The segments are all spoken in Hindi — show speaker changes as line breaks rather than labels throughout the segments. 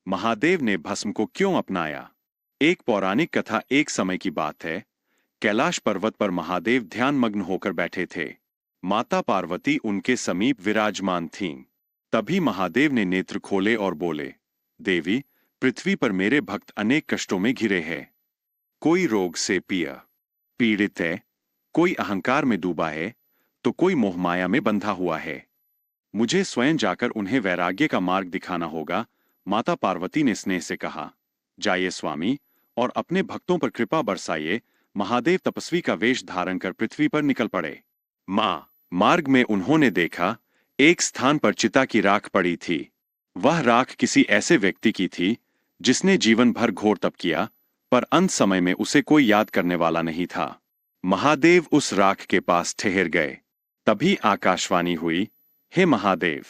महादेव ने भस्म को क्यों अपनाया? एक पौराणिक कथा। एक समय की बात है। कैलाश पर्वत पर महादेव ध्यानमग्न होकर बैठे थे। माता पार्वती उनके समीप विराजमान थीं। तभी महादेव ने नेत्र खोले और बोले, देवी, पृथ्वी पर मेरे भक्त अनेक कष्टों में घिरे हैं। कोई रोग से पीड़ित है, कोई अहंकार में डूबा है, तो कोई मोहमाया में बंधा हुआ है। मुझे स्वयं जाकर उन्हें वैराग्य का मार्ग दिखाना होगा। माता पार्वती ने स्नेह से कहा, जाइए स्वामी, और अपने भक्तों पर कृपा बरसाइए। महादेव तपस्वी का वेश धारण कर पृथ्वी पर निकल पड़े। मार्ग में उन्होंने देखा, एक स्थान पर चिता की राख पड़ी थी। वह राख किसी ऐसे व्यक्ति की थी जिसने जीवन भर घोर तप किया, पर अंत समय में उसे कोई याद करने वाला नहीं था। महादेव उस राख के पास ठहर गए। तभी आकाशवाणी हुई, हे महादेव,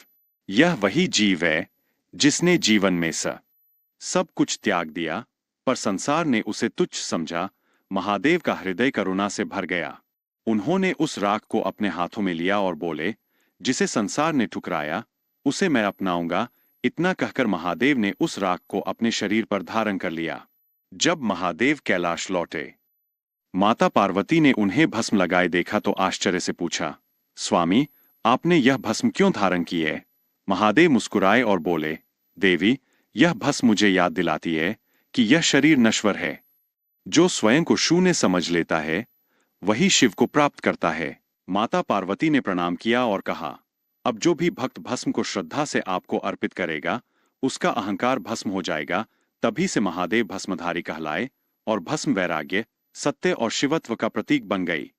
यह वही जीव है जिसने जीवन में सब कुछ त्याग दिया, पर संसार ने उसे तुच्छ समझा। महादेव का हृदय करुणा से भर गया। उन्होंने उस राख को अपने हाथों में लिया और बोले, जिसे संसार ने ठुकराया, उसे मैं अपनाऊंगा। इतना कहकर महादेव ने उस राख को अपने शरीर पर धारण कर लिया। जब महादेव कैलाश लौटे, माता पार्वती ने उन्हें भस्म लगाए देखा तो आश्चर्य से पूछा, स्वामी, आपने यह भस्म क्यों धारण की है? महादेव मुस्कुराए और बोले, देवी, यह भस्म मुझे याद दिलाती है कि यह शरीर नश्वर है। जो स्वयं को शून्य समझ लेता है, वही शिव को प्राप्त करता है। माता पार्वती ने प्रणाम किया और कहा, अब जो भी भक्त भस्म को श्रद्धा से आपको अर्पित करेगा, उसका अहंकार भस्म हो जाएगा। तभी से महादेव भस्मधारी कहलाए और भस्म वैराग्य, सत्य और शिवत्व का प्रतीक बन गई।